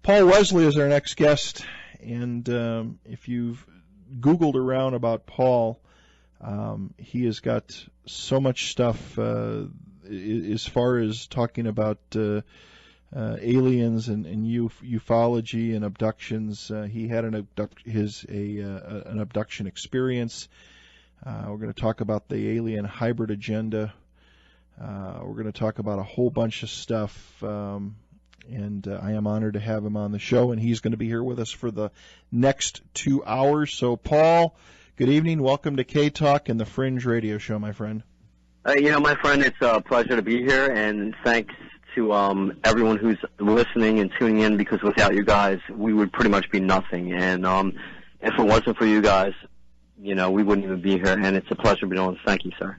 Paul Wesley is our next guest, and if you've Googled around about Paul, he has got so much stuff as far as talking about aliens and ufology and abductions. He had an abduction experience. We're going to talk about the alien hybrid agenda. We're going to talk about a whole bunch of stuff. And I am honored to have him on the show, and he's going to be here with us for the next 2 hours. So, Paul, good evening. Welcome to K-Talk and the Fringe radio show, my friend. My friend, it's a pleasure to be here, and thanks to everyone who's listening and tuning in, because without you guys, we would pretty much be nothing. And if it wasn't for you guys, we wouldn't even be here, and it's a pleasure to be on. Thank you, sir.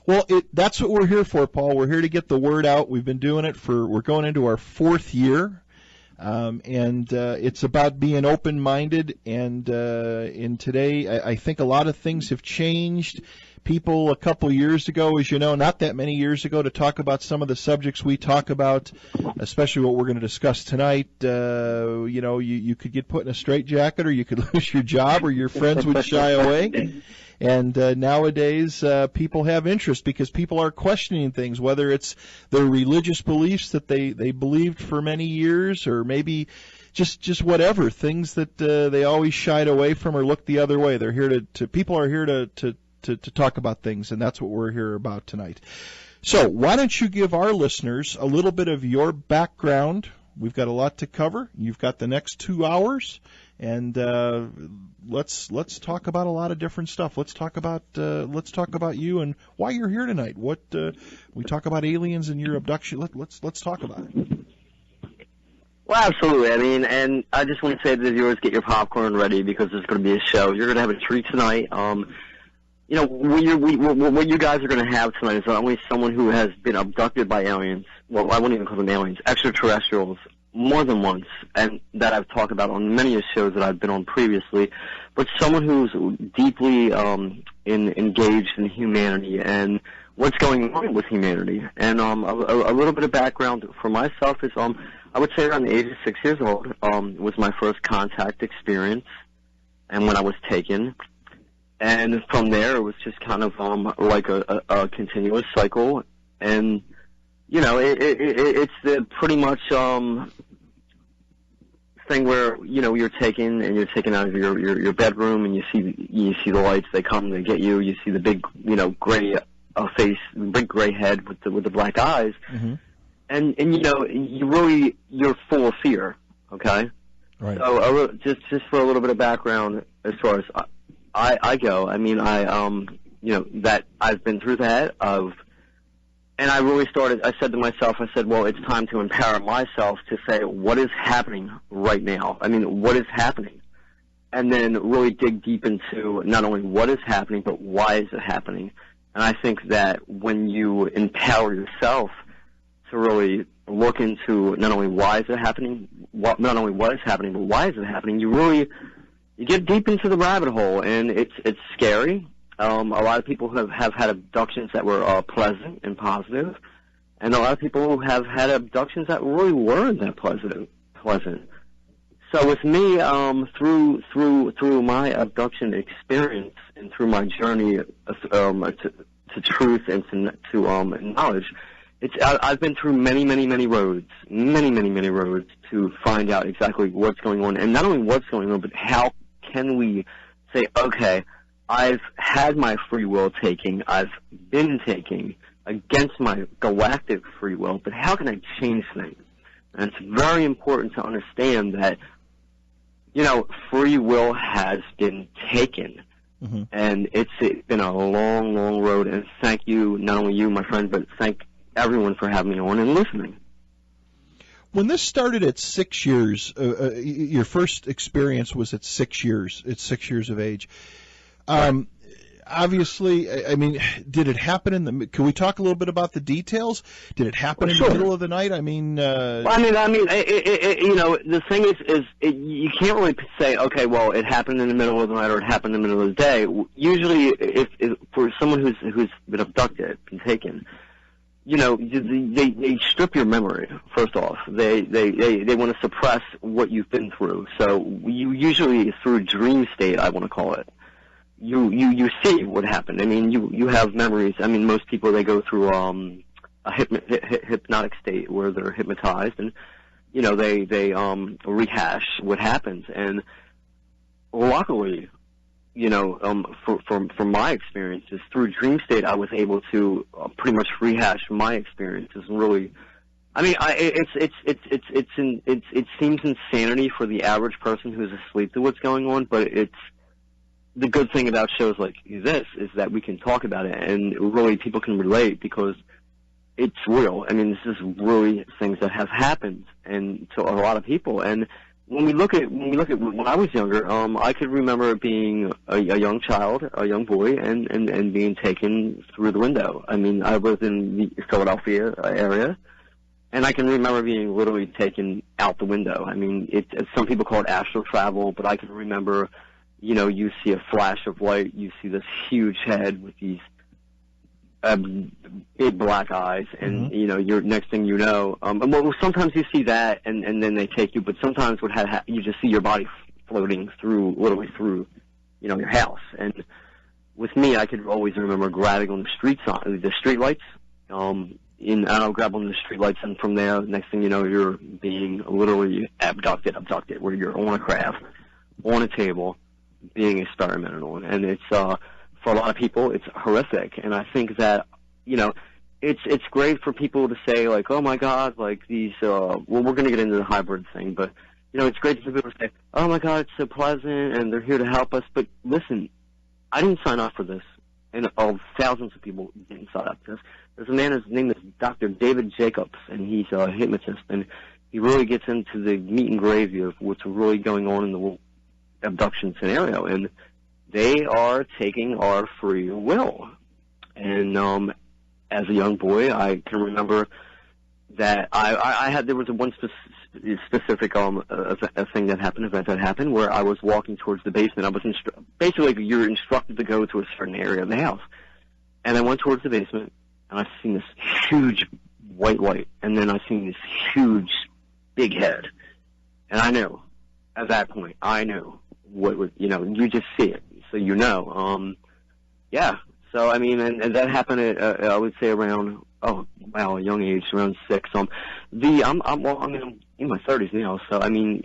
Well, that's what we're here for, Paul. We're here to get the word out. We've been doing it we're going into our 4th year, and it's about being open-minded. And in today, I think a lot of things have changed. People a couple years ago, as you know, not that many years ago, to talk about some of the subjects we talk about, especially what we're going to discuss tonight, you could get put in a straitjacket, or you could lose your job, or your friends would shy away. And nowadays, people have interest because people are questioning things, whether it's their religious beliefs that they believed for many years, or maybe just whatever, things that they always shied away from or looked the other way. They're here people are here to talk about things, and that's what we're here about tonight. So why don't you give our listeners a little bit of your background? We've got a lot to cover. You've got the next 2 hours, and let's talk about a lot of different stuff. Let's talk about you and why you're here tonight. We talk about aliens and your abduction. Let's talk about it. Well, absolutely. I mean, and I just want to say to the viewers, get your popcorn ready, because there's going to be a show. You're going to have a treat tonight. What you guys are going to have tonight is not only someone who has been abducted by aliens. Well, I wouldn't even call them aliens, extraterrestrials, more than once, and that I've talked about on many shows that I've been on previously, but someone who's deeply engaged in humanity and what's going on with humanity. And a little bit of background for myself is I would say around the age of 6 years old was my first contact experience, and when I was taken. And from there, it was just kind of like a continuous cycle. And, it's the pretty much thing where, you're taken out of your bedroom, and you see the lights. They come, they get you. You see the big, gray face, big gray head with the black eyes. Mm-hmm. And you're full of fear, okay? Right. So just for a little bit of background as far as I go, I mean, that I've been through that and I really I said to myself, well, it's time to empower myself to say, what is happening right now? I mean, what is happening? And then really dig deep into not only what is happening, but why is it happening? And I think that when you empower yourself to really look into not only why is it happening, not only what is happening, but why is it happening, you get deep into the rabbit hole, and it's scary. A lot of people have had abductions that were pleasant and positive, and a lot of people have had abductions that really weren't that pleasant. So with me, through my abduction experience and through my journey to truth and to knowledge, I've been through many roads to find out exactly what's going on, and not only what's going on, but how can we say, okay, I've had my free will taking, I've been taking against my galactic free will, but how can I change things? And it's very important to understand that, free will has been taken. Mm-hmm. And it's been a long road, and thank you, not only you, my friend, but thank everyone for having me on and listening. When this started at 6 years, your first experience was at 6 years. It's 6 years of age. Obviously, I mean, did it happen can we talk a little bit about the details? Did it happen in the middle of the night? I mean, the thing is you can't really say, okay, well, it happened in the middle of the night or it happened in the middle of the day. Usually, if for someone who's been abducted, been taken, they strip your memory. First off, they want to suppress what you've been through. So you usually, through dream state, I want to call it, you see what happened. I mean, you have memories. I mean, most people, they go through a hypnotic state where they're hypnotized, and they rehash what happens. And luckily, from my experiences through dream state, I was able to pretty much rehash my experiences. And really, I mean, it seems insanity for the average person who's asleep to what's going on, but it's the good thing about shows like this is that we can talk about it, and really people can relate because it's real. I mean, this is really things that have happened and to a lot of people. And when we look at when I was younger, I could remember being a young child, a young boy, and being taken through the window. I mean, I was in the Philadelphia area, and I can remember being literally taken out the window. I mean, some people call it astral travel, but I can remember, you see a flash of light, you see this huge head with these big black eyes, and you're next thing you know. Well, sometimes you see that, and then they take you. But sometimes you just see your body floating literally through, your house. And with me, I could always remember grabbing on the street lights. I'll grab on the street lights, and from there, next thing you know, you're being literally abducted, where you're on a craft, on a table, being experimented on, and it's for a lot of people, it's horrific. And I think that, it's great for people to say, like, oh my God, like these, well, we're going to get into the hybrid thing, but, it's great for people to say, oh my God, it's so pleasant, and they're here to help us. But listen, I didn't sign up for this, and thousands of people didn't sign up for this. There's a man, his name is Dr. David Jacobs, and he's a hypnotist, and he really gets into the meat and gravy of what's really going on in the abduction scenario, and they are taking our free will. And as a young boy, I can remember that there was one specific event that happened where I was walking towards the basement. I was basically, you're instructed to go to a certain area of the house, and I went towards the basement, and I seen this huge white light, and then I seen this huge big head, and I knew at that point, what was, you just see it. So yeah. So I mean, and that happened at I would say around a young age, around 6. I'm in my 30s now. So I mean,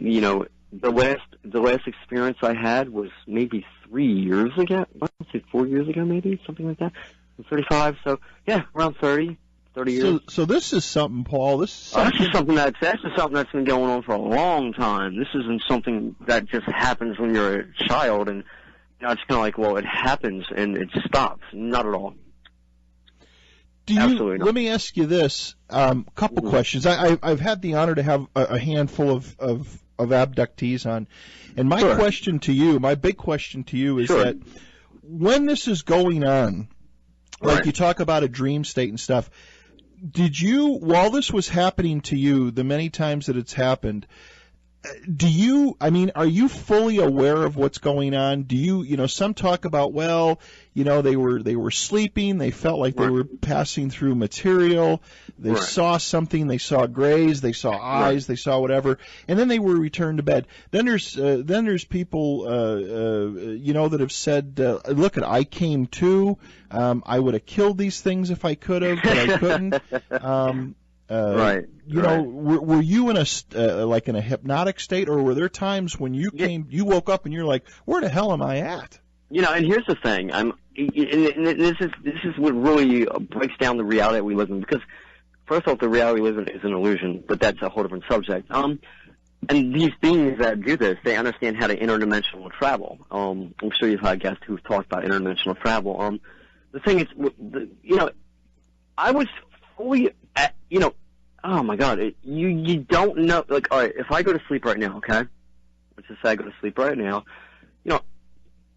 the last experience I had was maybe 3 years ago. Let's say 4 years ago, maybe something like that. I'm 35. So yeah, around 30 years. So this is something, Paul. This is something that's been going on for a long time. This isn't something that just happens when you're a child and. It's kind of like, well, it happens and it stops. Not at all. Absolutely not. Let me ask you this, couple questions. I've had the honor to have a handful of abductees on, and my question to you, my big question to you is that when this is going on, like you talk about a dream state and stuff, did you, while this was happening to you, the many times that it's happened, are you fully aware of what's going on? Do you, some talk about, well, they were sleeping, they felt like they were passing through material, they saw something, they saw grays, they saw eyes, they saw whatever, and then they were returned to bed. Then there's people, that have said, look, I came to, I would have killed these things if I could have, but I couldn't. Were you in a hypnotic state, or were there times when you woke up and you're like, where the hell am I at? And here's the thing. This is what really breaks down the reality we live in. Because first off, the reality we live in is an illusion, but that's a whole different subject. And these beings that do this, they understand how to interdimensional travel. I'm sure you've had guests who've talked about interdimensional travel. The thing is, I was fully at, oh my God, you don't know, like, all right, if I go to sleep right now, okay, let's just say I go to sleep right now,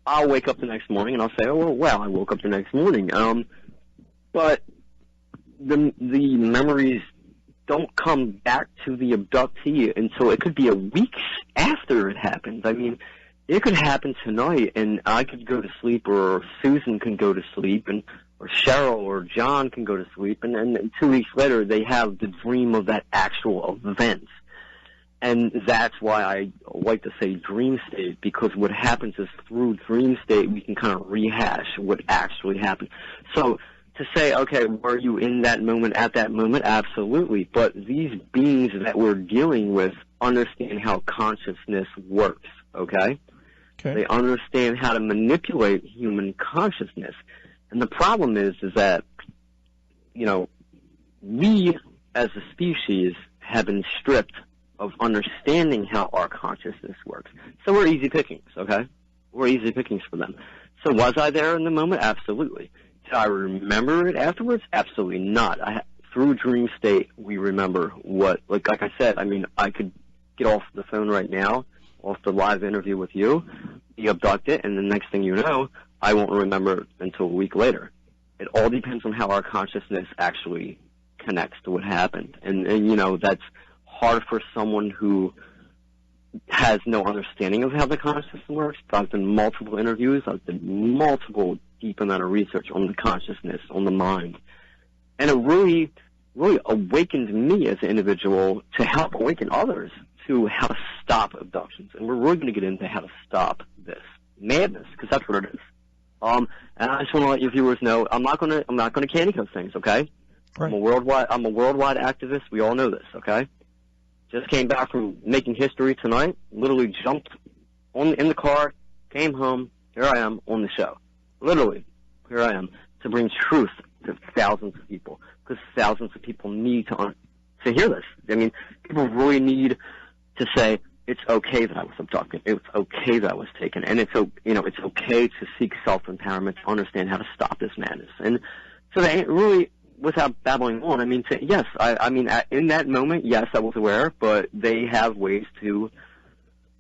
I'll wake up the next morning and I'll say, oh, well, I woke up the next morning, but the memories don't come back to the abductee until it could be a week after it happens. I mean, it could happen tonight, and I could go to sleep, or Susan can go to sleep, and Cheryl or John can go to sleep, and then 2 weeks later they have the dream of that actual event. And that's why I like to say dream state, because what happens is through dream state we can kind of rehash what actually happened. So to say, okay, were you in that moment at that moment? Absolutely. But these beings that we're dealing with understand how consciousness works, okay? They understand how to manipulate human consciousness. And the problem is that, you know, we as a species have been stripped of understanding how our consciousness works. So we're easy pickings, okay? We're easy pickings for them. So was I there in the moment? Absolutely. Did I remember it afterwards? Absolutely not. Through dream state, we remember what, like I said, I mean, I could get off the phone right now, off the live interview with you, be abducted, and the next thing you know, I won't remember it until a week later. It all depends on how our consciousness actually connects to what happened. And you know, that's hard for someone who has no understanding of how the consciousness works. But I've done multiple interviews. I've done multiple deep amount of research on the consciousness, on the mind. And it really, really awakened me as an individual to help awaken others to how to stop abductions. And we're really going to get into how to stop this madness, because that's what it is. And I just want to let your viewers know, I'm not going to candy coat things, okay? Right. I'm a worldwide activist. We all know this, okay? Just came back from making history tonight. Literally jumped in the car, came home. Here I am on the show. Literally, here I am to bring truth to thousands of people, because thousands of people need to hear this. I mean, people really need to say, it's okay that I was abducted. It's okay that I was taken, and it's okay to seek self-empowerment, to understand how to stop this madness. And so that really, without babbling on, I mean, yes, I mean, in that moment, yes, I was aware, but they have ways to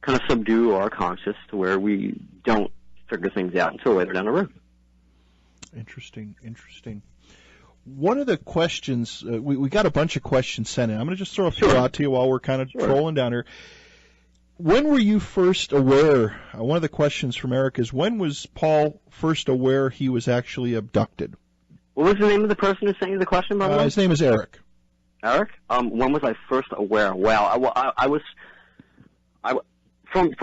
kind of subdue our conscious to where we don't figure things out until later down the road. Interesting. One of the questions, we got a bunch of questions sent in. I'm going to just throw a few out to you while we're kind of trolling down here. When were you first aware, one of the questions from Eric is, when was Paul first aware he was actually abducted? What was the name of the person who's saying the question, by the way? His name is Eric. Eric? When was I first aware? Wow, I was from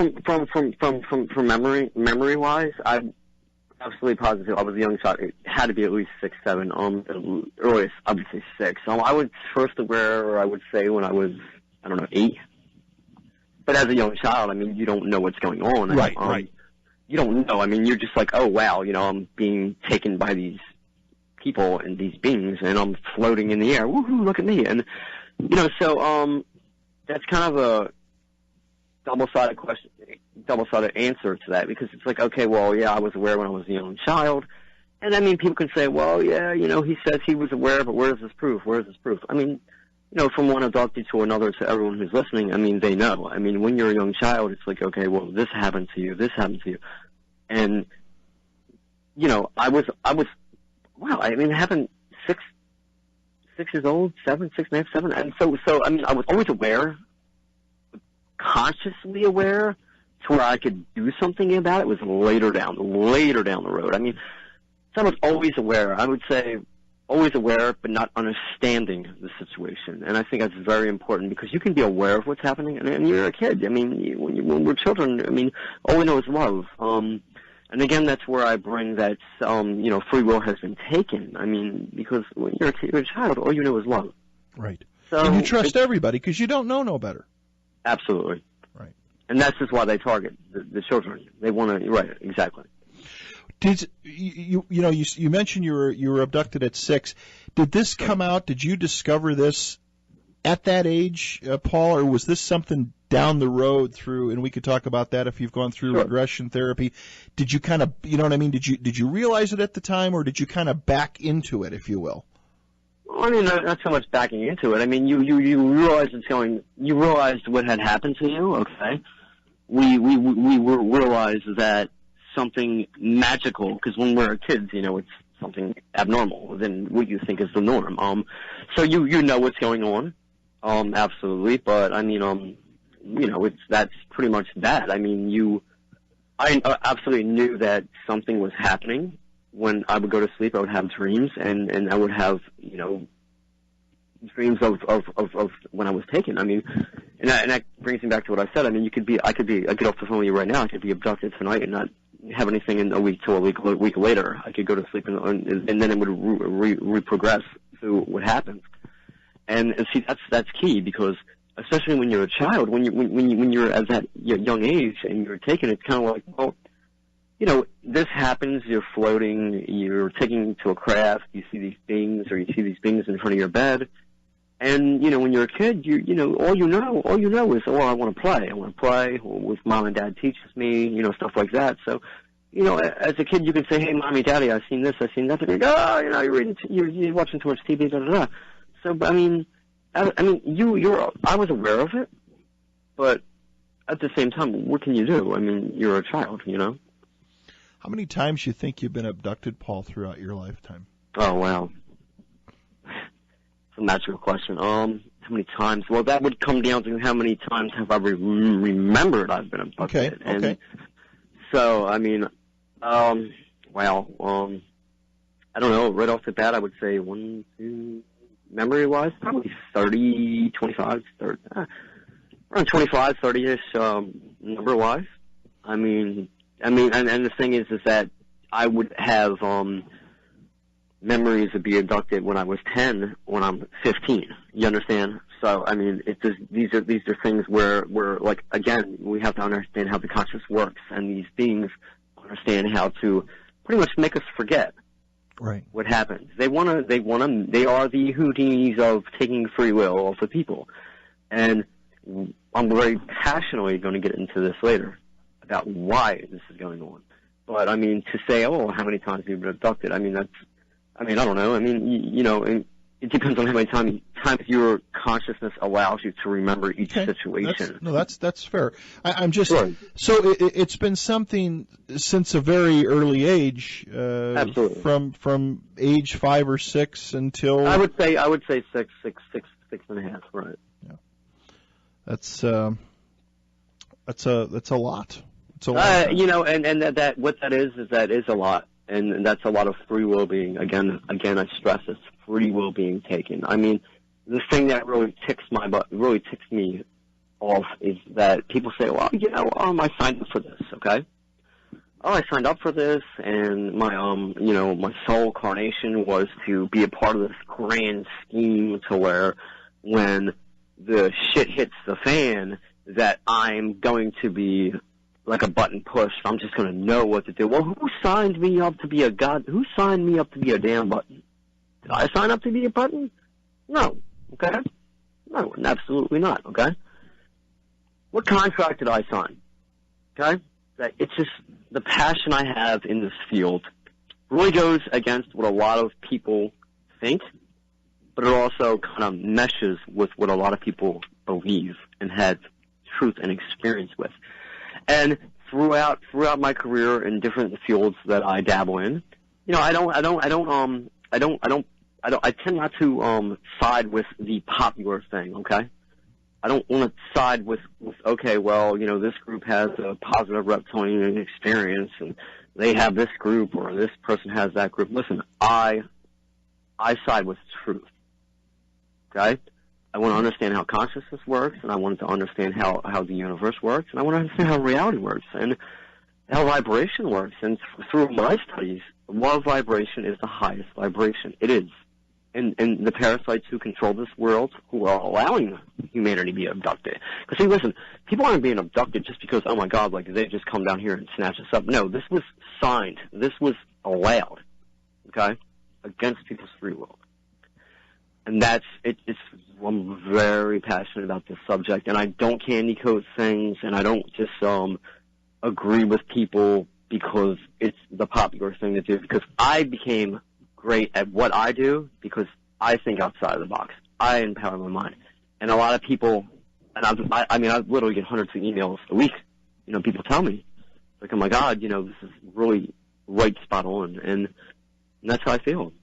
memory-wise, I'm absolutely positive I was a young child. It had to be at least 6, 7. Earliest, I would say 6. I was first aware, I would say, when I was, 8. But as a young child, I mean, you don't know what's going on. Right. You don't know. I mean, you're just like, oh, wow, I'm being taken by these people and these beings, and I'm floating in the air. Woohoo, look at me. And, so that's kind of a double-sided question, double-sided answer to that, because it's like, okay, well, yeah, I was aware when I was a young child. And, I mean, people can say, well, yeah, he says he was aware, but where's his proof? I mean, from one abducted to another, to everyone who's listening, I mean, they know. I mean, when you're a young child, it's like, okay, well, this happened to you. And, I was, wow, I mean, it happened 6 years old, 7, 6.5, 7. And so, I mean, I was always aware, consciously aware, to where I could do something about it was later down the road. I mean, so I was always aware. I would say always aware, but not understanding the situation. And I think that's very important, because you can be aware of what's happening, and you're a kid. I mean, when we're children, I mean, all we know is love. And again, that's where I bring that, free will has been taken. I mean, because when you're a child, all you know is love. Right. So and you trust everybody, because you don't know no better. Absolutely. Right. And that's just why they target the children. They want to, right, exactly. Did you mentioned you were abducted at 6. Did this come out? Did you discover this at that age, Paul, or was this something down the road through? And we could talk about that if you've gone through regression therapy. Did you kind of, Did you realize it at the time, or did you kind of back into it, if you will? I mean, not so much backing into it. I mean, you realized you realized what had happened to you. Okay, we realized that something magical, because when we're kids, it's something abnormal than what you think is the norm. So you know what's going on, absolutely. But I mean, that's pretty much that. I mean, I absolutely knew that something was happening, when I would go to sleep, I would have dreams, and I would have, dreams of when I was taken. I mean, and that brings me back to what I said. I mean, I could get off the phone with you right now. I could be abducted tonight and not have anything in a week till a week later. I could go to sleep and then it would reprogress through what happens. And see, that's key, because especially when you're a child, when you're at that young age and you're taken, it's kind of like, well, this happens, you're floating, you're taking to a craft, you see these things, or you see these things in front of your bed. And, when you're a kid, all you know is, oh, I want to play. I want to play with mom and dad teaches me, stuff like that. So, as a kid, you can say, hey, mommy, daddy, I've seen this, I've seen that. And go, oh, you're reading, you're watching too much TV, da, da, da. So, I was aware of it, but at the same time, what can you do? I mean, you're a child, How many times you think you've been abducted, Paul, throughout your lifetime? Oh, wow. It's a magical question. How many times? Well, that would come down to how many times have I remembered I've been abducted. Okay. And so, I mean, I don't know. Right off the bat, I would say 1, 2, memory-wise, probably 30, 25, 30, around 25, 30-ish, number-wise. I mean, and the thing is that I would have, memories of being abducted when I was 10, when I'm 15. You understand? So, I mean, these are things where like, again, we have to understand how the conscious works, and these beings understand how to pretty much make us forget what happens. They are the Houdinis of taking free will off of people. And I'm very passionately going to get into this later about why this is going on. But, I mean, to say, oh, how many times have you been abducted? I mean, I don't know. I mean, it depends on how many times your consciousness allows you to remember each situation. That's fair. I'm just sure. So it's been something since a very early age. Absolutely. From age 5 or 6 until I would say six and a half. Right. Yeah. That's a lot. It's a lot. And that what that is a lot. And that's a lot of free will being, again, I stress it's free will being taken. I mean, the thing that really ticks me off is that people say, well, I signed up for this, okay? Oh, I signed up for this, and my, my soul carnation was to be a part of this grand scheme to where when the shit hits the fan, that I'm going to be like a button push. I'm just going to know what to do. Well, who signed me up to be a god? Who signed me up to be a damn button? Did I sign up to be a button? No. Okay? No, absolutely not. Okay? What contract did I sign? Okay? It's just the passion I have in this field really goes against what a lot of people think, but it also kind of meshes with what a lot of people believe and had truth and experience with. And throughout my career in different fields that I dabble in, I tend not to side with the popular thing, okay? I don't want to side with okay, well, this group has a positive reptilian experience and they have this group or this person has that group. Listen, I side with truth. Okay? I want to understand how consciousness works, and I want to understand how the universe works, and I want to understand how reality works, and how vibration works. And through my studies, love vibration is the highest vibration. It is. And the parasites who control this world, who are allowing humanity to be abducted. Because, see, listen, people aren't being abducted just because, oh, my God, like, they just come down here and snatch us up. No, this was signed. This was allowed, okay, against people's free will. And I'm very passionate about this subject, and I don't candy coat things, and I don't just agree with people because it's the popular thing to do, because I became great at what I do because I think outside of the box. I empower my mind. And a lot of people, and I literally get hundreds of emails a week. People tell me, like, oh my God, this is really right spot on. And that's how I feel.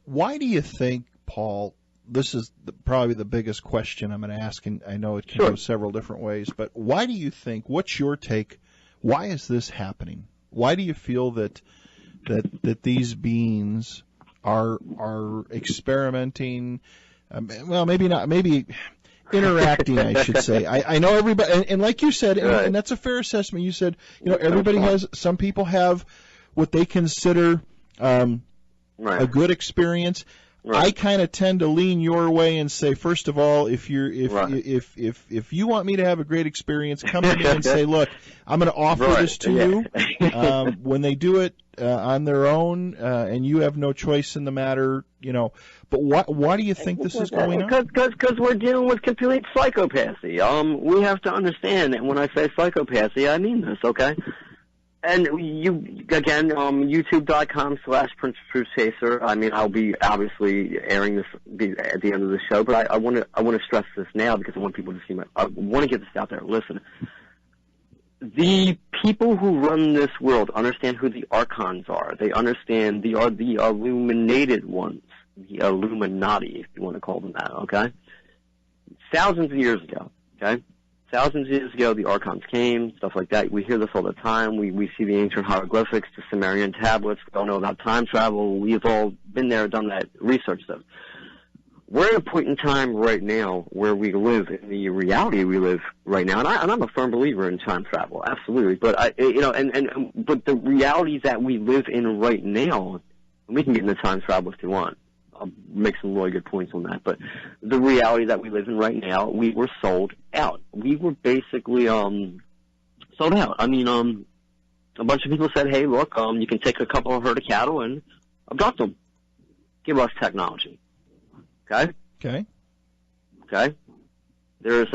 Why do you think, Paul, this is probably the biggest question I'm going to ask, and I know it can go several different ways, but why do you think, what's your take, why is this happening? Why do you feel that that these beings are experimenting. Well, maybe not. Maybe interacting, I should say. I know everybody, and like you said, Right. and that's a fair assessment. You said, everybody has. Some people have what they consider Right. a good experience. Right. I kind of tend to lean your way and say, first of all, if you want me to have a great experience, come to me and say, look, I'm going to offer Right. this to you. When they do it on their own, and you have no choice in the matter, But why do you think this is going on? Because we're dealing with complete psychopathy. We have to understand that when I say psychopathy, I mean this, okay? And YouTube.com/Prince Truth Chaser. I mean, I'll be obviously airing this at the end of the show, but I want to stress this now because I want people to see I want to get this out there. Listen, the people who run this world understand who the archons are. They understand they are the illuminated ones, the Illuminati, if you want to call them that. Okay, thousands of years ago. Okay. Thousands of years ago, the archons came, stuff like that. We hear this all the time. We see the ancient hieroglyphics, the Sumerian tablets. We all know about time travel. We've all been there, done that research stuff. We're at a point in time right now where we live in the reality we live right now, and I'm a firm believer in time travel, absolutely. But but the reality that we live in right now, and we can get into time travel if you want. I'll make some really good points on that. But the reality that we live in right now, we were sold out. We were basically sold out. I mean, a bunch of people said, hey, look, you can take a couple of herd of cattle and abduct them. Give us technology. Okay? Okay? There's,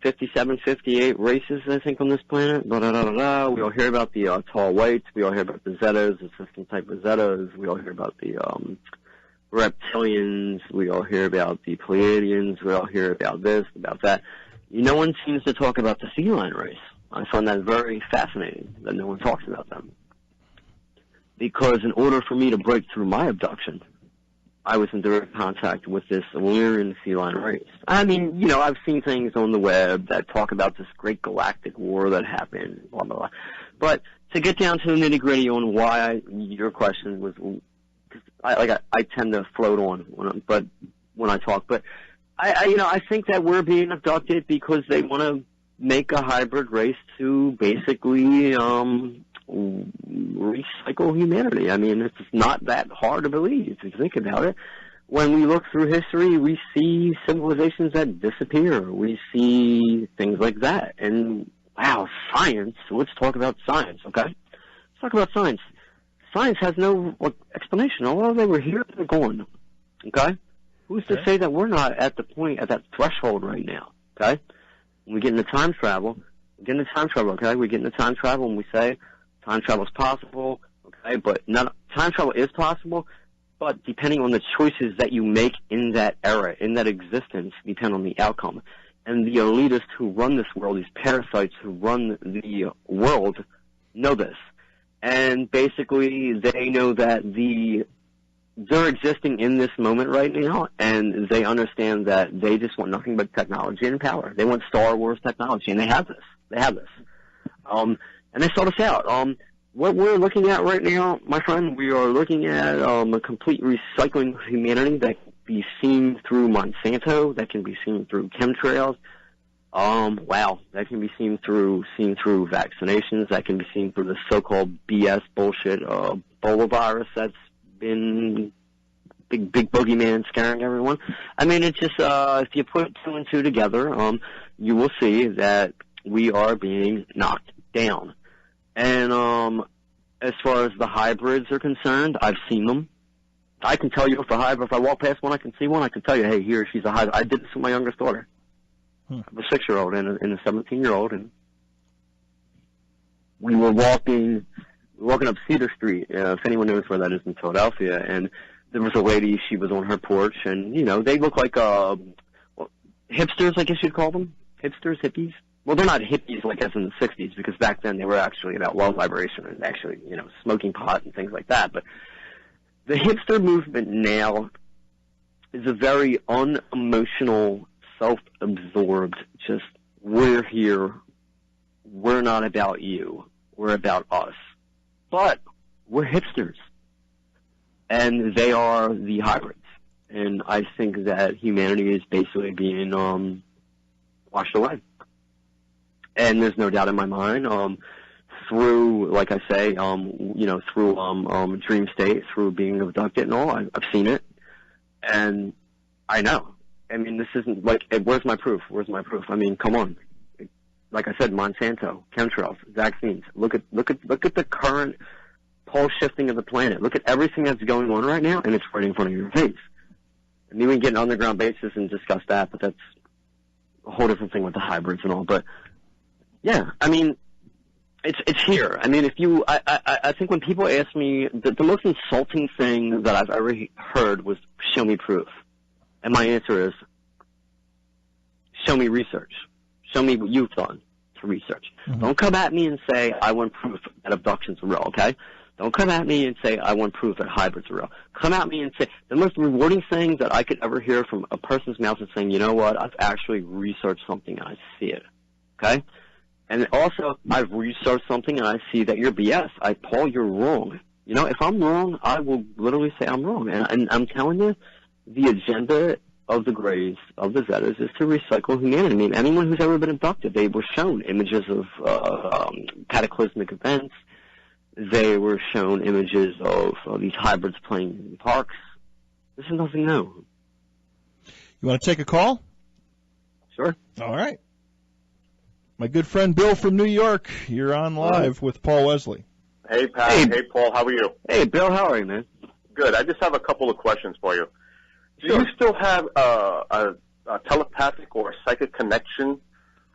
57, 58 races, I think, on this planet. We all hear about the tall whites. We all hear about the Zetas, the system type of Zetas. We all hear about the reptilians, we all hear about the Pleiadians, we all hear about this, about that. No one seems to talk about the feline race. I find that very fascinating that no one talks about them. Because in order for me to break through my abduction, I was in direct contact with this Illyrian feline race. I mean, I've seen things on the web that talk about this great galactic war that happened, blah, blah, blah. But to get down to the nitty-gritty on why your question was... I tend to float on when I talk, but I think that we're being abducted because they want to make a hybrid race to basically recycle humanity. I mean, it's not that hard to believe if you think about it. When we look through history, we see civilizations that disappear. We see things like that. And wow, science. Let's talk about science, okay? Let's talk about science. Science has no explanation. Although they were here, they're gone. Okay? Who's to say that we're not at that threshold right now? Okay? When we get into time travel, okay? We get into time travel and we say time travel is possible, okay? But time travel is possible, but depending on the choices that you make in that era, in that existence, depend on the outcome. And the elitists who run this world, these parasites who run the world, know this. And basically, they know that they're existing in this moment right now, and they understand that they just want nothing but technology and power. They want Star Wars technology, and they have this. And they sold us out. What we're looking at right now, my friend, we are looking at a complete recycling of humanity that can be seen through Monsanto, that can be seen through chemtrails. That can be seen through vaccinations. That can be seen through the so-called BS bullshit, Ebola virus that's been big boogeyman scaring everyone. I mean, it's just, if you put two and two together, you will see that we are being knocked down. And, as far as the hybrids are concerned, I've seen them. I can tell you if I walk past one, I can see one, I can tell you, hey, here, she's a hybrid. I did this with my youngest daughter. I have a 6-year-old and a 17-year-old, and we were walking up Cedar Street, if anyone knows where that is in Philadelphia, and there was a lady, she was on her porch, and, they look like, hipsters, I guess you'd call them. Hippies. Well, they're not hippies like as in the 60s, because back then they were actually about low vibration and actually, smoking pot and things like that. But the hipster movement now is a very unemotional, self-absorbed, just, we're here, we're not about you, we're about us. But we're hipsters. And they are the hybrids. And I think that humanity is basically being washed away. And there's no doubt in my mind, through, like I say, through dream state, through being abducted and all, I've seen it. And I know. I mean, this isn't like, where's my proof? Where's my proof? I mean, come on. Like I said, Monsanto, chemtrails, vaccines. Look at the current pole shifting of the planet. Look at everything that's going on right now, and it's right in front of your face. I mean, we can get an underground basis and discuss that, but that's a whole different thing with the hybrids and all. But yeah, I mean, it's here. I mean, I think when people ask me, the most insulting thing that I've ever heard was, show me proof. And my answer is, show me research. Show me what you've done to research. Mm-hmm. Don't come at me and say, I want proof that abductions are real, okay? Don't come at me and say, I want proof that hybrids are real. Come at me and say, the most rewarding thing that I could ever hear from a person's mouth is saying, you know what, I've actually researched something and I see it, okay? And also, I've researched something and I see that you're BS. Paul, you're wrong. You know, if I'm wrong, I will literally say I'm wrong. And I'm telling you, the agenda of the Greys, of the Zetas, is to recycle humanity. I mean, anyone who's ever been abducted, they were shown images of cataclysmic events. They were shown images of these hybrids playing in parks. This is nothing new. You want to take a call? Sure. All right. My good friend Bill from New York, you're on live with Paul Wesley. Hey, Pat. Hey, Paul. How are you? Hey, Bill. How are you, man? Good. I just have a couple of questions for you. Do you still have a telepathic or a psychic connection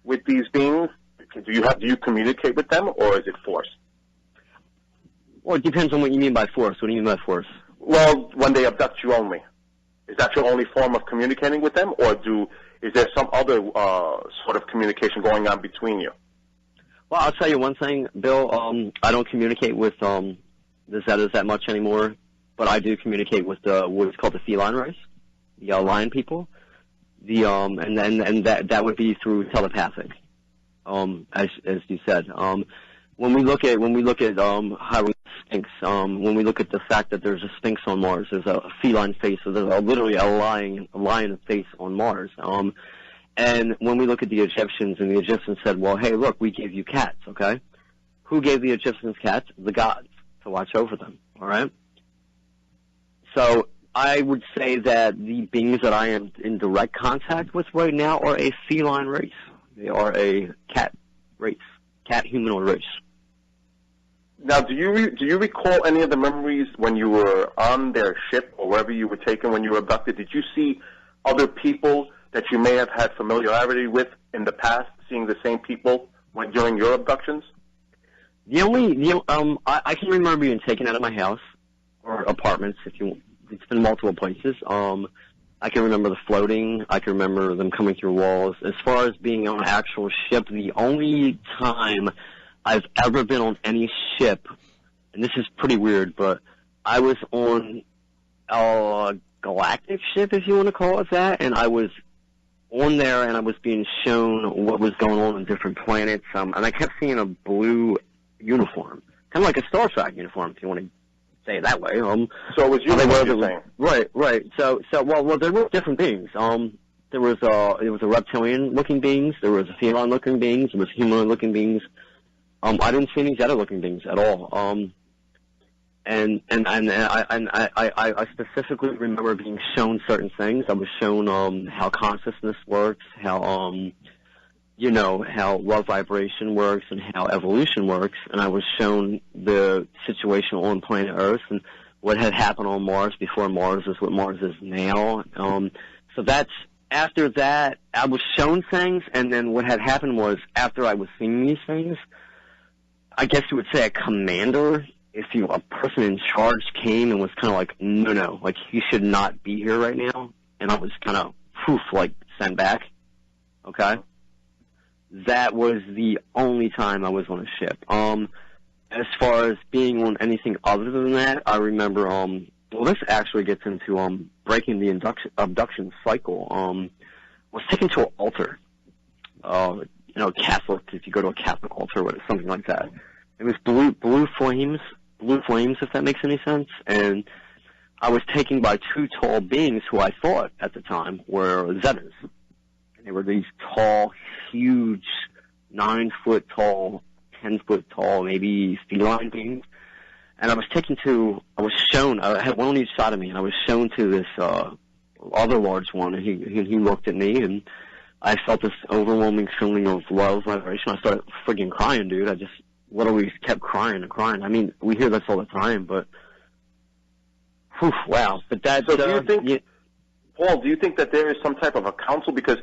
with these beings? Do you communicate with them, or is it force? Well, it depends on what you mean by force. What do you mean by force? Well, when they abduct you only. Is that your only form of communicating with them, or is there some other sort of communication going on between you? Well, I'll tell you one thing, Bill. I don't communicate with the Zetas that much anymore, but I do communicate with what is called the feline race, the lion people. And that would be through telepathic, as you said. When we look at how Sphinx, when we look at the fact that there's a Sphinx on Mars, there's a feline face, so there's literally a lion face on Mars. And when we look at the Egyptians, and the Egyptians said, well, hey, look, we gave you cats, okay? Who gave the Egyptians cats? The gods, to watch over them, all right? So I would say that the beings that I am in direct contact with right now are a feline race. They are a cat race, cat humanoid race. Now, do you recall any of the memories when you were on their ship or wherever you were taken when you were abducted? Did you see other people that you may have had familiarity with in the past, seeing the same people during your abductions? I can remember being taken out of my house or apartments, it's been multiple places. I can remember the floating. I can remember them coming through walls. As far as being on an actual ship, the only time I've ever been on any ship, and this is pretty weird, but I was on a galactic ship, if you want to call it that, and I was on there and I was being shown what was going on different planets, and I kept seeing a blue uniform, kind of like a Star Trek uniform, if you want to say it that way. So it was you saying? Right. So, well, there were different beings. There was a reptilian-looking beings, there was a feline-looking beings, there was human-looking beings. I didn't see any Zeta-looking beings at all. And I specifically remember being shown certain things. I was shown how consciousness works, how how love vibration works, and how evolution works. And I was shown the situation on planet Earth and what had happened on Mars before Mars is what Mars is now. So that's after that I was shown things, and then what had happened was after I was seeing these things, I guess you would say a commander, a person in charge came and was kind of like, no, like you should not be here right now, and I was kind of sent back. Okay, that was the only time I was on a ship. As far as being on anything other than that, I remember. Well, this actually gets into breaking the abduction cycle. I was taken to an altar. Catholic, if you go to a Catholic altar, or something like that. It was blue blue flames, if that makes any sense. And I was taken by two tall beings who I thought at the time were Zetas. They were these tall, huge, 9-foot tall, 10-foot tall, maybe feline beings. And I was shown, I had one on each side of me, and I was shown to this other large one, and he looked at me, and I felt this overwhelming feeling of love, vibration. I started friggin' crying, dude. I just literally kept crying and crying. I mean, we hear this all the time, but whew, wow. But that. So do you think, Paul? Do you think that there is some type of a council? Because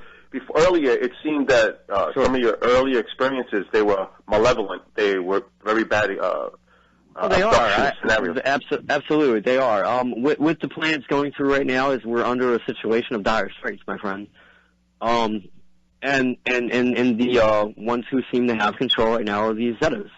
earlier it seemed that some of your earlier experiences, they were malevolent. They were very bad. They are. Absolutely, they are. With the plans going through right now, is we're under a situation of dire straits, my friend. And the ones who seem to have control right now are these Zetas.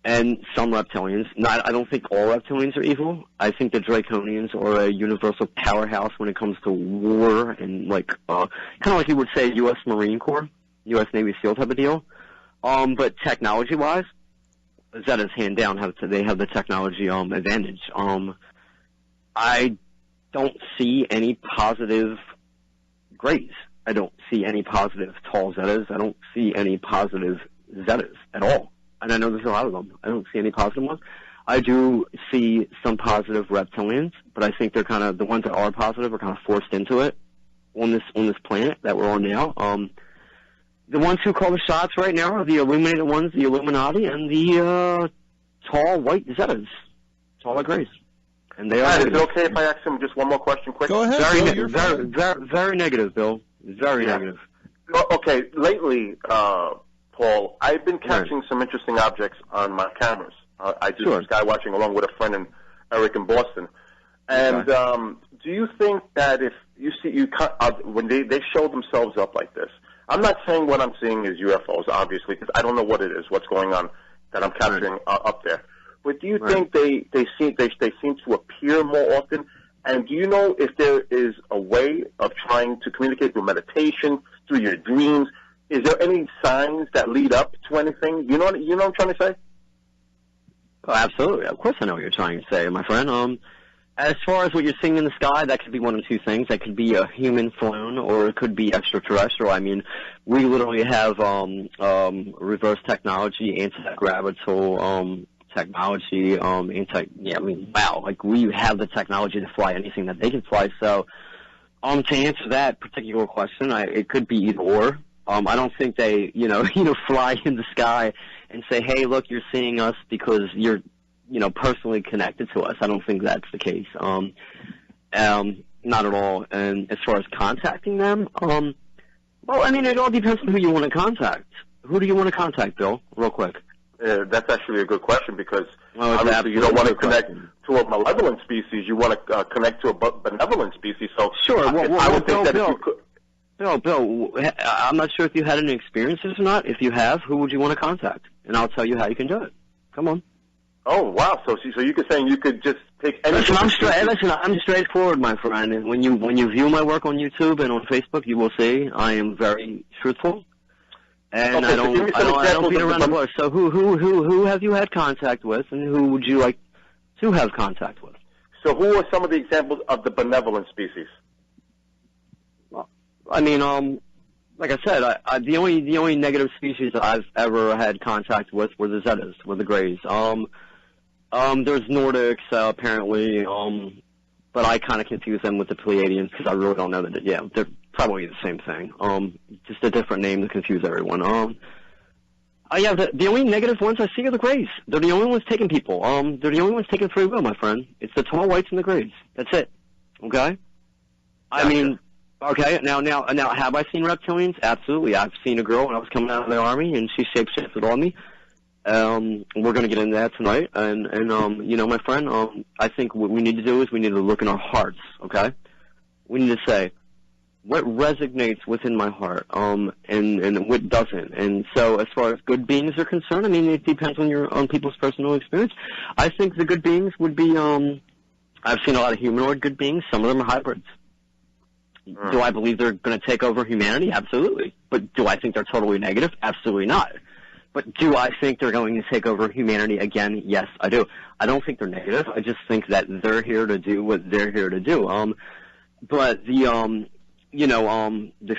And some reptilians. I don't think all reptilians are evil. I think the Draconians are a universal powerhouse when it comes to war and kind of like you would say U.S. Marine Corps, U.S. Navy SEAL type of deal. But technology-wise, Zetas hand down they have the technology advantage. I don't see any positive Greys. I don't see any positive tall Zetas. I don't see any positive Zetas at all. And I know there's a lot of them. I don't see any positive ones. I do see some positive reptilians, but I think they're kind of, the ones that are positive are kind of forced into it on this planet that we're on now. The ones who call the shots right now are the illuminated ones, the Illuminati, and the tall white Zetas, taller Greys. And they are. Is it okay if I ask him just one more question quick? Go ahead. Very negative, Bill. Very negative. Okay, lately, Paul, I've been catching some interesting objects on my cameras. I do sky watching along with a friend Eric in Boston. And do you think that if you see when they show themselves up like this, I'm not saying what I'm seeing is UFOs, obviously, because I don't know what it is, what's going on that I'm capturing up there. But do you think they seem to appear more often? And do you know if there is a way of trying to communicate through meditation, through your dreams? Is there any signs that lead up to anything? You know what I'm trying to say? Oh, absolutely. Of course I know what you're trying to say, my friend. As far as what you're seeing in the sky, that could be one of two things. That could be a human flown, or it could be extraterrestrial. I mean, we literally have reverse technology, anti-gravitational technology, wow. Like, we have the technology to fly anything that they can fly. So, to answer that particular question, it could be either or. I don't think they, fly in the sky and say, hey, look, you're seeing us because you're, personally connected to us. I don't think that's the case. Not at all. And as far as contacting them, it all depends on who you want to contact. Who do you want to contact, Bill? Real quick. That's actually a good question because obviously you don't want to connect to a malevolent species. You want to connect to a benevolent species. So sure. I would think that if you could. Bill, I'm not sure if you had any experiences or not. If you have, who would you want to contact? And I'll tell you how you can do it. Come on. Oh, wow. So you're saying you could just take any... Listen, I'm straightforward, my friend. And when you view my work on YouTube and on Facebook, you will see I am very truthful. And I don't beat around the bush. So who have you had contact with, and who would you like to have contact with? So who are some of the examples of the benevolent species? Well, I mean, like I said, the only negative species that I've ever had contact with were the Zetas, were the Greys. There's Nordics apparently, but I kind of confuse them with the Pleiadians because I really don't know that. Yeah, they're probably the same thing. Just a different name to confuse everyone. The only negative ones I see are the Greys. They're the only ones taking people. They're the only ones taking free will, my friend. It's the tall whites and the Greys. That's it. Okay. I mean, okay. Now, have I seen reptilians? Absolutely. I've seen a girl when I was coming out of the army, and she shapeshifted on me. We're going to get into that tonight, and my friend, I think what we need to do is we need to look in our hearts, okay? We need to say, what resonates within my heart, and what doesn't. And so as far as good beings are concerned, I mean, it depends on people's personal experience. I think the good beings would be, I've seen a lot of humanoid good beings. Some of them are hybrids. Do I believe they're going to take over humanity? Absolutely. But do I think they're totally negative? Absolutely not. But do I think they're going to take over humanity again? Yes, I do. I don't think they're negative. I just think that they're here to do what they're here to do. But the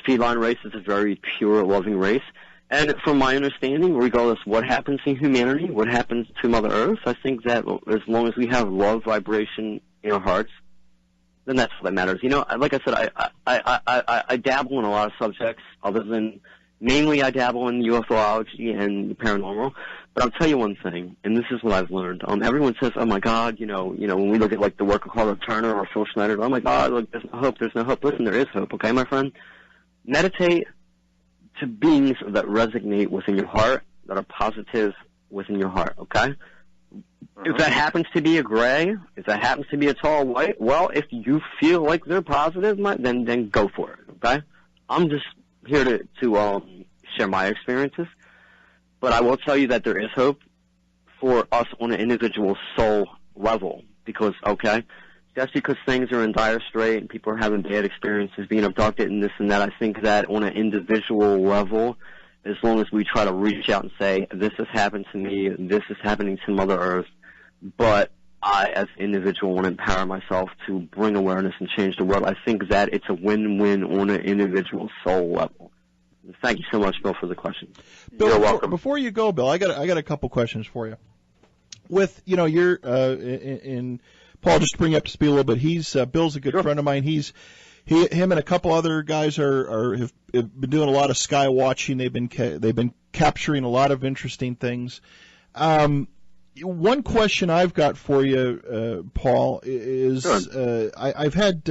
feline race is a very pure, loving race. And from my understanding, regardless what happens to humanity, what happens to Mother Earth, I think that as long as we have love vibration in our hearts, then that's what matters. You know, like I said, I dabble in a lot of subjects other than, mainly I dabble in UFOlogy and paranormal. But I'll tell you one thing, and this is what I've learned. Everyone says, oh my God, you know, when we look at like the work of Carl Turner or Phil Schneider, oh my God, look, there's no hope. Listen, there is hope, okay, my friend? Meditate to beings that resonate within your heart, that are positive within your heart, okay? If that happens to be a gray, if that happens to be a tall white, well, if you feel like they're positive, then go for it, okay? I'm just here to share my experiences, but I will tell you that there is hope for us on an individual soul level, because, okay, just because things are in dire strait and people are having bad experiences, being abducted and this and that, I think that on an individual level, as long as we try to reach out and say, this has happened to me, this is happening to Mother Earth, but I, as an individual, want to empower myself to bring awareness and change the world, I think that it's a win-win on an individual soul level. Thank you so much, Bill, for the question. Bill, you're welcome. Before you go, Bill, I got a couple questions for you. With, you know, you're in Paul, just to bring you up to speed a little bit. Bill's a good friend of mine. Him and a couple other guys have been doing a lot of sky watching. They've been capturing a lot of interesting things. One question I've got for you, Paul, is sure. I've had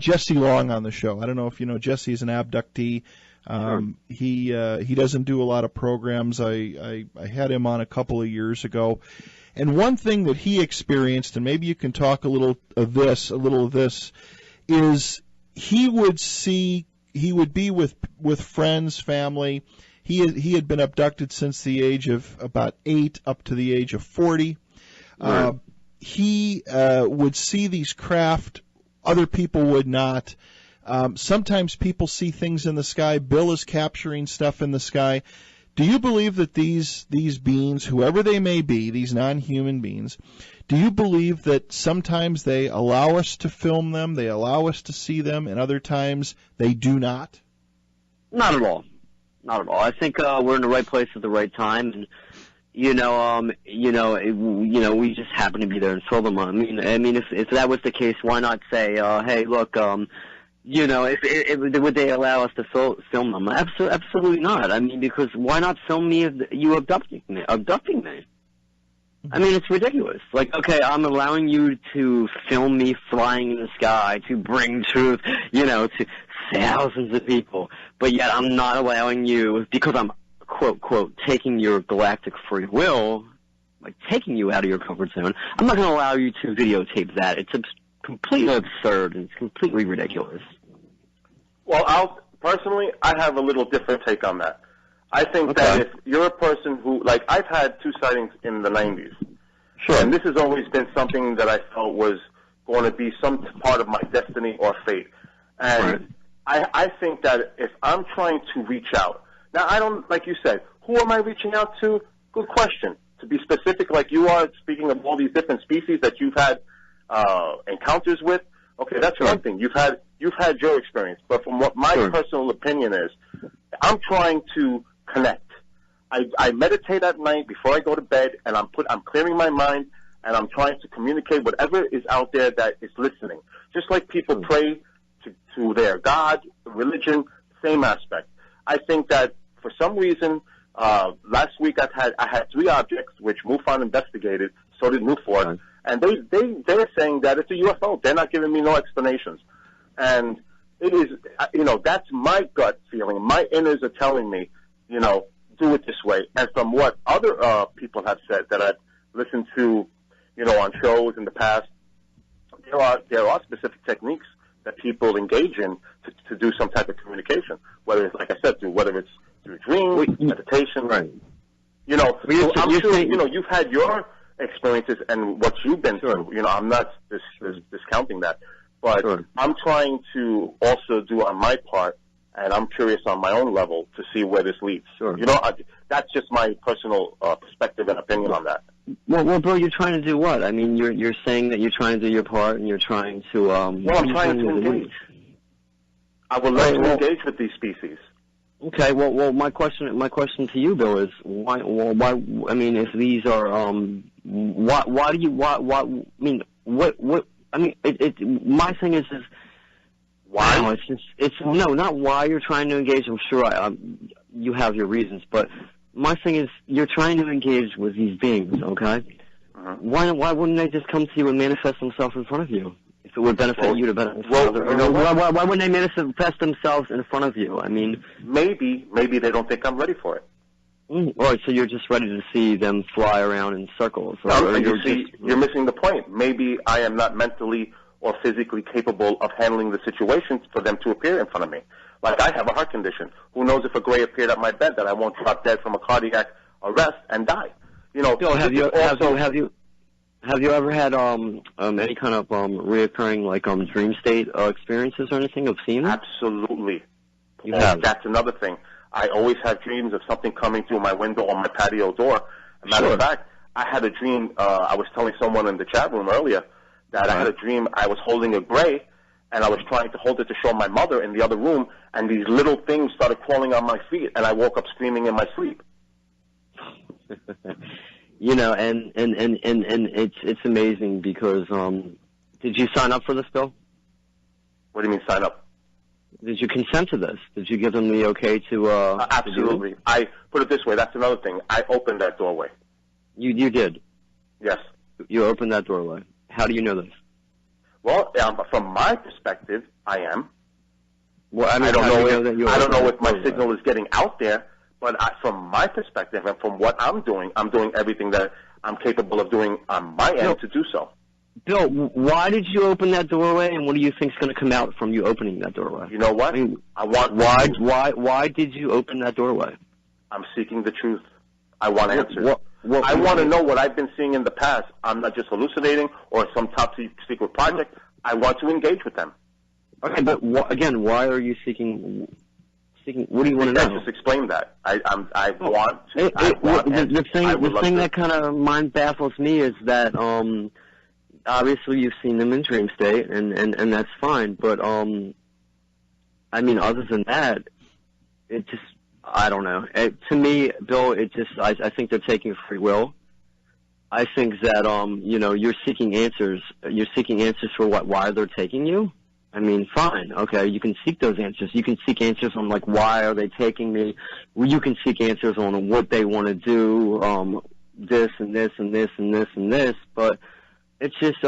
Jesse Long on the show. I don't know if you know Jesse is an abductee. Sure. He doesn't do a lot of programs. I had him on a couple of years ago, and one thing that he experienced, and maybe you can talk a little of this, is he would be with friends, family. He had been abducted since the age of about 8 up to the age of 40. Right. He would see these craft, other people would not. Sometimes people see things in the sky. Bill is capturing stuff in the sky. Do you believe that these beings, whoever they may be, these non-human beings, do you believe that sometimes they allow us to film them, they allow us to see them, and other times they do not? Not at all. Not at all. I think we're in the right place at the right time, and we just happen to be there and film them. I mean, if that was the case, why not say, hey, look, would they allow us to film them? Absolutely not. I mean, because why not film me if you abducting me? I mean, it's ridiculous. Like, okay, I'm allowing you to film me flying in the sky to bring truth, to thousands of people, but yet I'm not allowing you, because I'm, quote, quote, taking your galactic free will, like taking you out of your comfort zone, I'm not going to allow you to videotape that. It's completely absurd and it's completely ridiculous. Well, personally, I have a little different take on that. I think that if you're a person who, like, I've had 2 sightings in the 90s. Sure. And this has always been something that I felt was going to be some part of my destiny or fate. And I think that if I'm trying to reach out, now I don't, like you said, who am I reaching out to? Good question. To be specific, like you are, speaking of all these different species that you've had encounters with, okay, that's one thing. You've had your experience. But from what my personal opinion is, I'm trying to connect. I meditate at night before I go to bed, and I'm clearing my mind, and I'm trying to communicate whatever is out there that is listening. Just like people pray to their God, religion, same aspect. I think that for some reason, last week I had 3 objects which MUFON investigated, so did MUFON, and they're saying that it's a UFO. They're not giving me no explanations, and it is, that's my gut feeling. My inners are telling me, do it this way. And from what other people have said that I've listened to, on shows in the past, there are specific techniques that people engage in to do some type of communication. Whether it's, like I said, whether it's through dreams, meditation, right? So I'm sure you've had your experiences and what you've been through. I'm not discounting that, but I'm trying to also do on my part and I'm curious on my own level to see where this leads. Sure. You know, that's just my personal perspective and opinion on that. Well, bro, you're trying to do what? I mean, you're saying that you're trying to do your part, and you're trying to. Well, I'm trying to engage. I would love to engage with these species. Okay. Well, my question to you, Bill, is why? Well, why? I mean, if these are, why do you? I mean, what? I mean, my thing is why? No, it's not why you're trying to engage. I'm sure you have your reasons, but my thing is you're trying to engage with these beings, okay? Uh-huh. Why wouldn't they just come to you and manifest themselves in front of you? If it would benefit you to benefit others. Why wouldn't they manifest themselves in front of you? I mean, maybe they don't think I'm ready for it. All right, so you're just ready to see them fly around in circles. No, you're missing the point. Maybe I am not mentally or physically capable of handling the situations for them to appear in front of me. Like, I have a heart condition. Who knows if a gray appeared at my bed that I won't drop dead from a cardiac arrest and die? You know. Bill, have you ever had any kind of reoccurring like dream state experiences or anything of seeing them? Absolutely. You have. That's another thing. I always have dreams of something coming through my window or my patio door. As a matter of fact, I had a dream. I was telling someone in the chat room earlier that I had a dream I was holding a gray, and I was trying to hold it to show my mother in the other room, and these little things started crawling on my feet, and I woke up screaming in my sleep. You know, and it's amazing because did you sign up for this, Bill? What do you mean sign up? Did you consent to this? Did you give them the okay to? Absolutely. I put it this way. That's another thing. I opened that doorway. You did. Yes. You opened that doorway. How do you know this? Well, from my perspective, I am. Well, I mean, I don't know if my signal is getting out there, but from my perspective and from what I'm doing everything that I'm capable of doing on my end to do so. Bill, why did you open that doorway, and what do you think is going to come out from you opening that doorway? You know what? I mean, why did you open that doorway? I'm seeking the truth. I want answers. I want to know what I've been seeing in the past. I'm not just hallucinating or some top secret project. I want to engage with them. Okay, but again, why are you seeking? What do you want to know? I just explained that. I want to. The thing that kind of mind baffles me is that obviously you've seen them in dream state, and that's fine. But I mean, other than that, it just. I don't know. To me, Bill, I think they're taking free will. I think that, you're seeking answers. You're seeking answers for why they're taking you. I mean, fine. Okay, you can seek those answers. You can seek answers on, like, why are they taking me? You can seek answers on what they want to do, this and this and this and this and this. But it's just,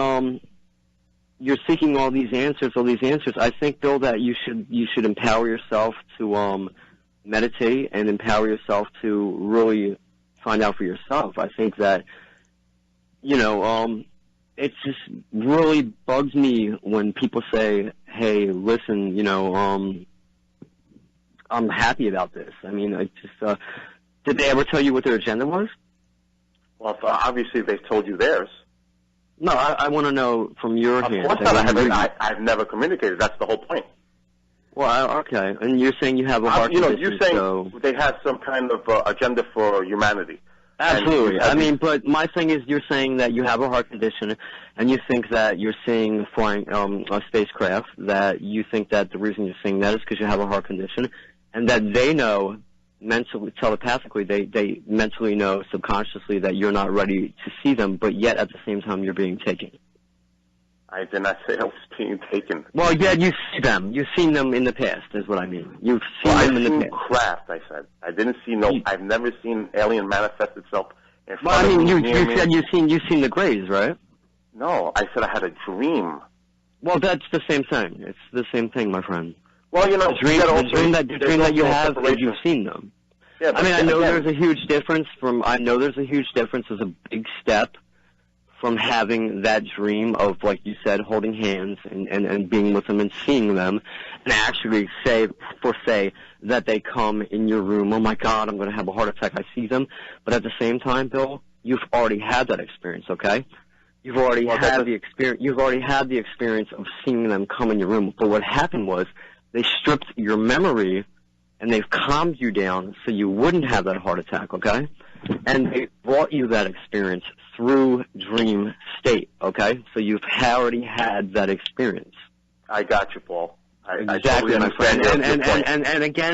you're seeking all these answers. I think, Bill, that you should empower yourself to, meditate and empower yourself to really find out for yourself. I think that, it just really bugs me when people say, hey, listen, I'm happy about this. I mean, did they ever tell you what their agenda was? Well, obviously they've told you theirs. No, I want to know from your hand. Of course not. I've never communicated. That's the whole point. Well, okay, and you're saying you have a heart condition, you're saying they have some kind of agenda for humanity. Absolutely. I mean, but my thing is you're saying that you have a heart condition, and you think that you're seeing flying a spacecraft, that you think that the reason you're seeing that is because you have a heart condition, and that they know mentally, telepathically, they mentally know subconsciously that you're not ready to see them, but yet at the same time you're being taken. I did not say I was being taken. Well, yeah, you see them. You've seen them in the past, is what I mean. You've seen them in the past. Craft, I said. I didn't see I've never seen an alien manifest itself in front of me. Well, I mean, you said you've seen the Greys, right? No, I said I had a dream. Well, that's the same thing. It's the same thing, my friend. Well, the dream that you have, you've seen them. Yeah, I mean, I know there's a huge difference. There's a big step from having that dream of, like you said, holding hands and being with them and seeing them, and actually say that they come in your room, oh my God, I'm going to have a heart attack, I see them. But at the same time, Bill, you've already had that experience, okay? You've already had the experience of seeing them come in your room. But what happened was They stripped your memory, and they've calmed you down so you wouldn't have that heart attack, okay? And they brought you that experience through dream state, okay? So you've already had that experience. I got you, Paul. Exactly, I my friend. and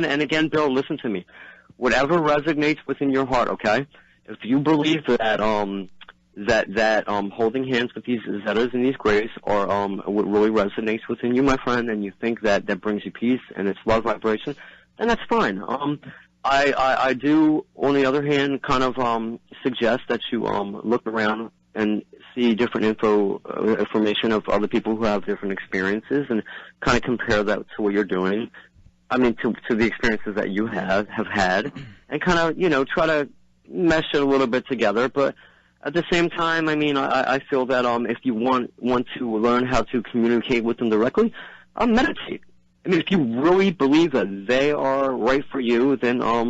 And again, Bill, listen to me. Whatever resonates within your heart, okay? If you believe that holding hands with these Zetas and these Greys are what really resonates within you, my friend, and you think that brings you peace and it's love vibration, then that's fine. I do, on the other hand, kind of suggest that you look around and see different information of other people who have different experiences and kind of compare that to what you're doing. I mean, to the experiences that you have had, and kind of, try to mesh it a little bit together. But at the same time, I mean, I feel that if you want to learn how to communicate with them directly, meditate. I mean, if you really believe that they are right for you, then, I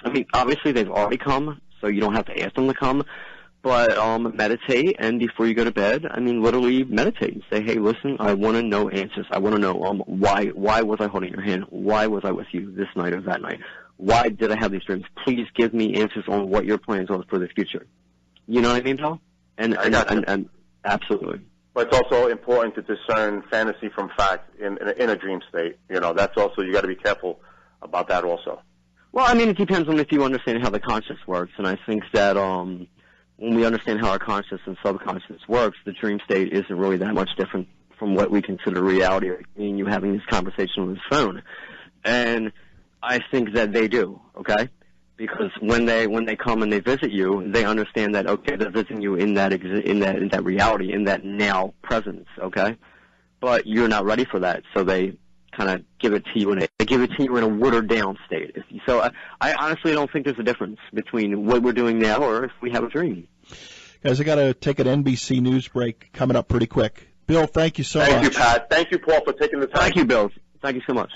mean, obviously they've already come, so you don't have to ask them to come. But meditate, and before you go to bed, I mean, literally meditate and say, hey, listen, I want to know answers. I want to know why was I holding your hand? Why was I with you this night or that night? Why did I have these dreams? Please give me answers on what your plans are for the future. You know what I mean, Paul? And absolutely. But it's also important to discern fantasy from fact in a dream state. That's also, you got to be careful about that also. Well, I mean, it depends on if you understand how the conscious works, and I think that when we understand how our conscious and subconscious works, the dream state isn't really that much different from what we consider reality, or you having this conversation on this phone. And I think that they do, okay? Because when they come and they visit you, they understand that, okay, they're visiting you in that reality, in that now presence, okay? But you're not ready for that, so they kind of give it to you in a watered down state. So I honestly don't think there's a difference between what we're doing now or if we have a dream. Guys, I got to take an NBC news break coming up pretty quick. Bill, thank you so much. Thank you, Pat. Thank you, Paul, for taking the time. Thank you, Bill. Thank you so much.